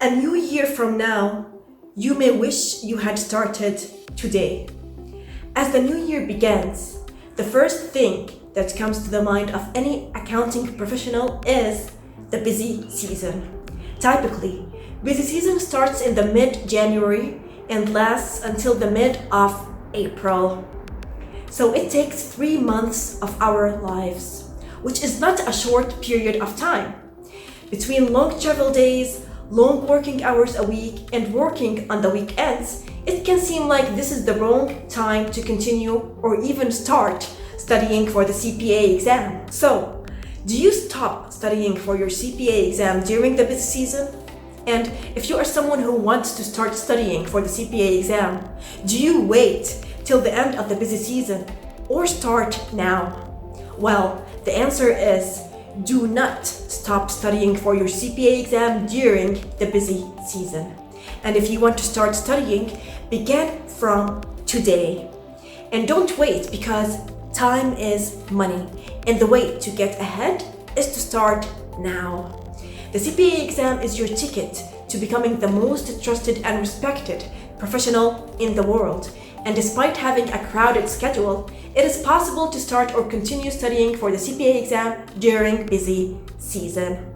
A new year from now, you may wish you had started today. As the new year begins, the first thing that comes to the mind of any accounting professional is the busy season. Typically, busy season starts in the mid-January and lasts until the mid of April. So it takes 3 months of our lives, which is not a short period of time. Between long travel days, long working hours a week, and working on the weekends, it can seem like this is the wrong time to continue or even start studying for the CPA exam. So, do you stop studying for your CPA exam during the busy season? And if you are someone who wants to start studying for the CPA exam, do you wait till the end of the busy season or start now? Well, the answer is do not stop studying for your CPA exam during the busy season. And if you want to start studying, begin from today. And don't wait, because time is money. And the way to get ahead is to start now. The CPA exam is your ticket to becoming the most trusted and respected professional in the world. And despite having a crowded schedule, it is possible to start or continue studying for the CPA exam during busy season.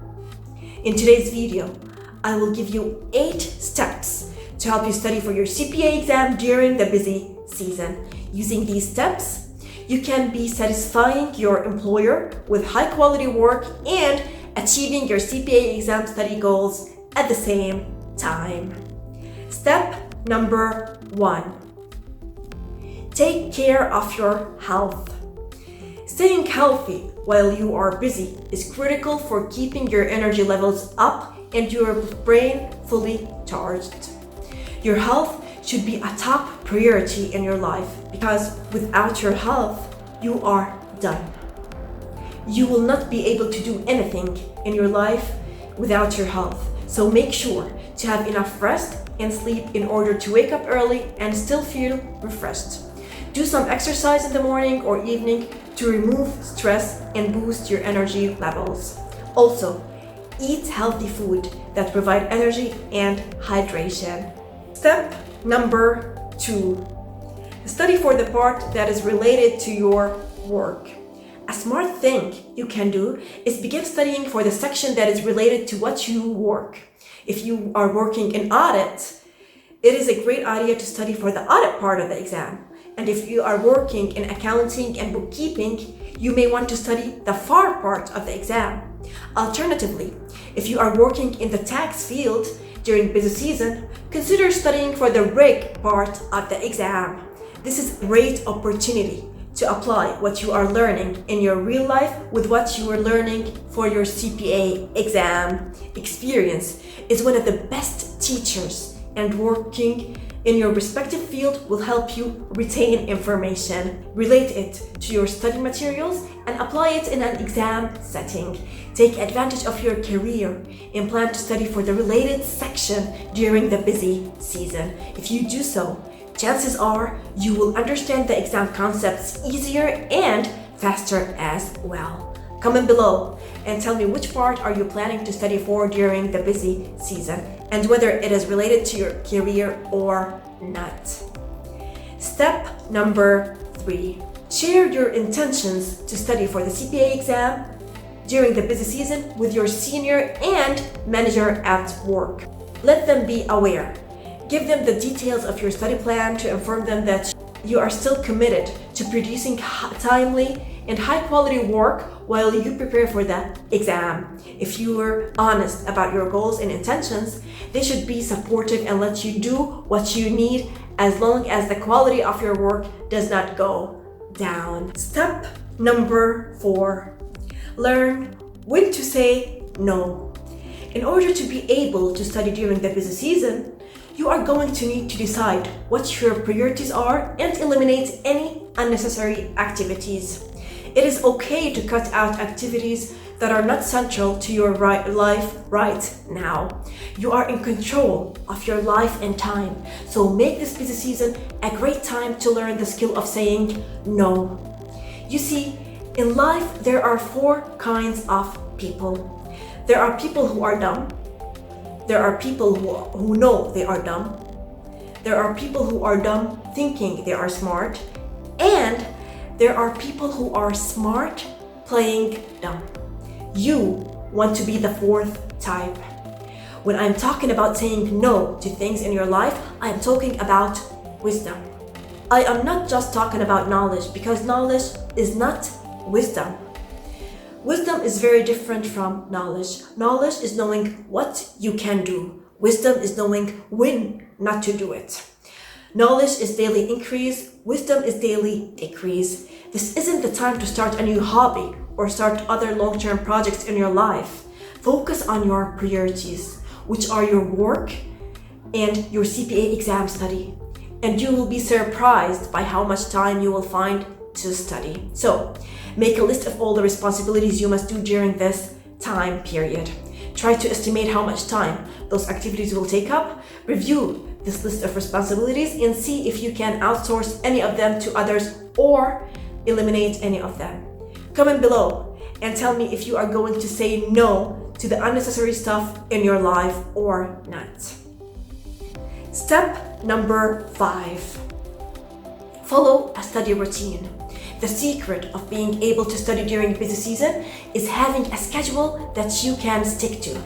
In today's video, I will give you 8 steps to help you study for your CPA exam during the busy season. Using these steps, you can be satisfying your employer with high quality work and achieving your CPA exam study goals at the same time. Step number 1. Take care of your health. Staying healthy while you are busy is critical for keeping your energy levels up and your brain fully charged. Your health should be a top priority in your life, because without your health, you are done. You will not be able to do anything in your life without your health. So make sure to have enough rest and sleep in order to wake up early and still feel refreshed. Do some exercise in the morning or evening to remove stress and boost your energy levels. Also, eat healthy food that provide energy and hydration. Step number 2. Study for the part that is related to your work. A smart thing you can do is begin studying for the section that is related to what you work. If you are working in audit, it is a great idea to study for the audit part of the exam. And if you are working in accounting and bookkeeping, you may want to study the FAR part of the exam. Alternatively, if you are working in the tax field during busy season, consider studying for the RIG part of the exam. This is a great opportunity to apply what you are learning in your real life with what you are learning for your CPA exam. Experience is one of the best teachers, and working in your respective field will help you retain information, relate it to your study materials, and apply it in an exam setting. Take advantage of your career and plan to study for the related section during the busy season. If you do so, chances are you will understand the exam concepts easier and faster as well. Comment below and tell me which part are you planning to study for during the busy season and whether it is related to your career or not. Step number 3. Share your intentions to study for the CPA exam during the busy season with your senior and manager at work. Let them be aware. Give them the details of your study plan to inform them that you are still committed to producing timely and high quality work while you prepare for the exam. If you are honest about your goals and intentions, they should be supportive and let you do what you need as long as the quality of your work does not go down. Step number 4. Learn when to say no. In order to be able to study during the busy season, you are going to need to decide what your priorities are and eliminate any unnecessary activities. It is okay to cut out activities that are not central to your life right now. You are in control of your life and time, so make this busy season a great time to learn the skill of saying no. You see, in life there are 4 kinds of people. There are people who are dumb, There are people who know they are dumb. There are people who are dumb thinking they are smart. And there are people who are smart playing dumb. You want to be the fourth type. When I'm talking about saying no to things in your life, I'm talking about wisdom. I am not just talking about knowledge, because knowledge is not wisdom. Wisdom is very different from knowledge. Knowledge is knowing what you can do. Wisdom is knowing when not to do it. Knowledge is daily increase. Wisdom is daily decrease. This isn't the time to start a new hobby or start other long-term projects in your life. Focus on your priorities, which are your work and your CPA exam study. And you will be surprised by how much time you will find to study. So, make a list of all the responsibilities you must do during this time period. Try to estimate how much time those activities will take up. Review this list of responsibilities and see if you can outsource any of them to others or eliminate any of them. Comment below and tell me if you are going to say no to the unnecessary stuff in your life or not. Step number 5. Follow a study routine. The secret of being able to study during busy season is having a schedule that you can stick to.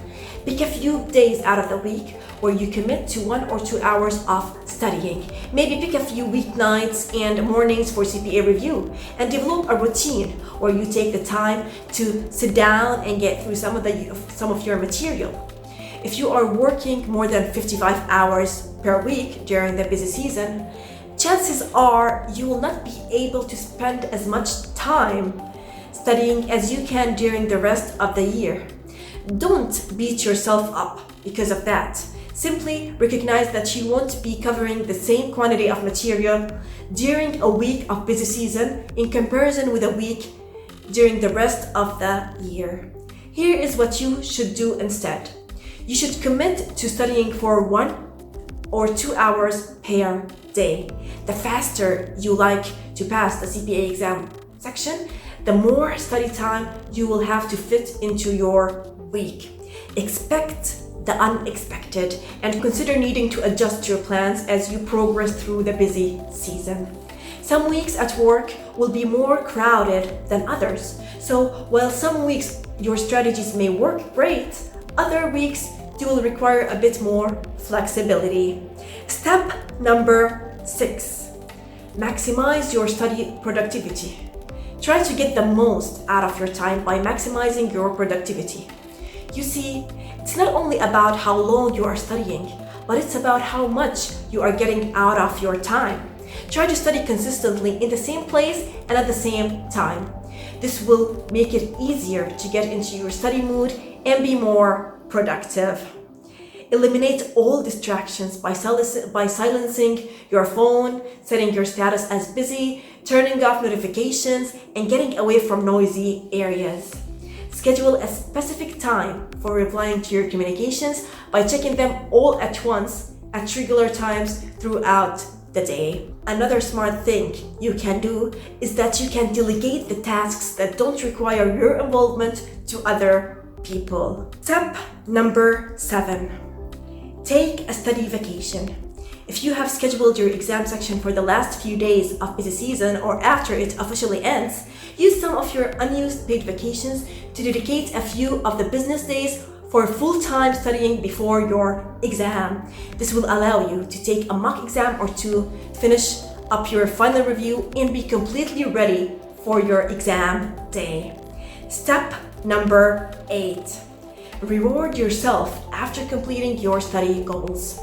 Pick a few days out of the week where you commit to 1 or 2 hours of studying. Maybe pick a few weeknights and mornings for CPA review, and develop a routine where you take the time to sit down and get through some of your material. If you are working more than 55 hours per week during the busy season, chances are you will not be able to spend as much time studying as you can during the rest of the year. Don't beat yourself up because of that. Simply recognize that you won't be covering the same quantity of material during a week of busy season in comparison with a week during the rest of the year. Here is what you should do instead. You should commit to studying for 1 or 2 hours per day. The faster you like to pass the CPA exam section, the more study time you will have to fit into your week. Expect the unexpected and consider needing to adjust your plans as you progress through the busy season. Some weeks at work will be more crowded than others. So while some weeks your strategies may work great, other weeks you will require a bit more flexibility. Step number 6. Maximize your study productivity. Try to get the most out of your time by maximizing your productivity. You see, it's not only about how long you are studying, but it's about how much you are getting out of your time. Try to study consistently in the same place and at the same time. This will make it easier to get into your study mood and be more productive. Eliminate all distractions by silencing your phone, setting your status as busy, turning off notifications, and getting away from noisy areas. Schedule a specific time for replying to your communications by checking them all at once at regular times throughout the day. Another smart thing you can do is that you can delegate the tasks that don't require your involvement to other people. Step number 7. Take a study vacation. If you have scheduled your exam section for the last few days of busy season or after it officially ends, use some of your unused paid vacations to dedicate a few of the business days for full-time studying before your exam. This will allow you to take a mock exam or two, finish up your final review, and be completely ready for your exam day. Step number 8. Reward yourself after completing your study goals.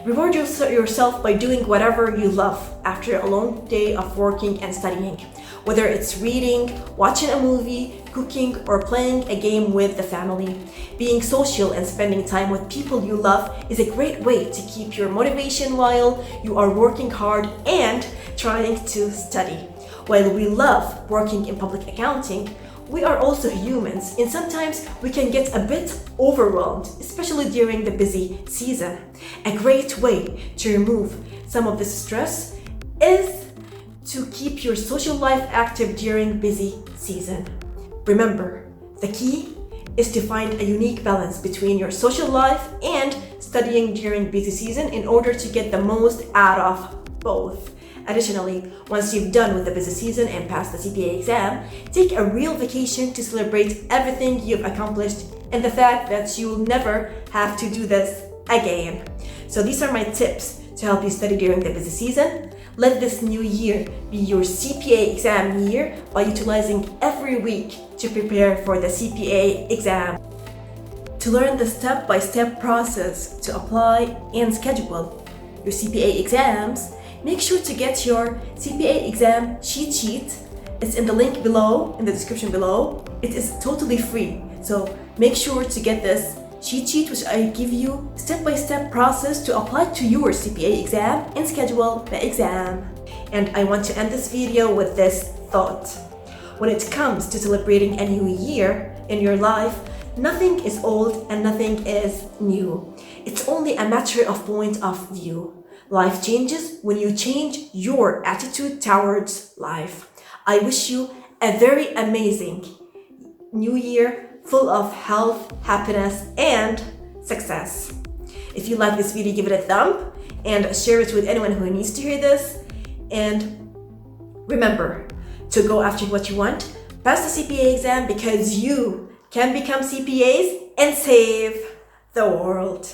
Reward yourself by doing whatever you love after a long day of working and studying. Whether it's reading, watching a movie, cooking, or playing a game with the family. Being social and spending time with people you love is a great way to keep your motivation while you are working hard and trying to study. While we love working in public accounting, we are also humans, and sometimes we can get a bit overwhelmed, especially during the busy season. A great way to remove some of this stress is to keep your social life active during busy season. Remember, the key is to find a unique balance between your social life and studying during busy season in order to get the most out of both. Additionally, once you've done with the busy season and passed the CPA exam, take a real vacation to celebrate everything you've accomplished and the fact that you'll never have to do this again. So these are my tips to help you study during the busy season. Let this new year be your CPA exam year by utilizing every week to prepare for the CPA exam. To learn the step-by-step process to apply and schedule your CPA exams, make sure to get your CPA exam cheat sheet. It's in the link below, in the description below. It is totally free. So make sure to get this cheat sheet, which I give you step-by-step process to apply to your CPA exam and schedule the exam. And I want to end this video with this thought. When it comes to celebrating a new year in your life, nothing is old and nothing is new. It's only a matter of point of view. Life changes when you change your attitude towards life. I wish you a very amazing new year full of health, happiness, and success. If you like this video, give it a thumb and share it with anyone who needs to hear this. And remember to go after what you want. Pass the CPA exam because you can become CPAs and save the world.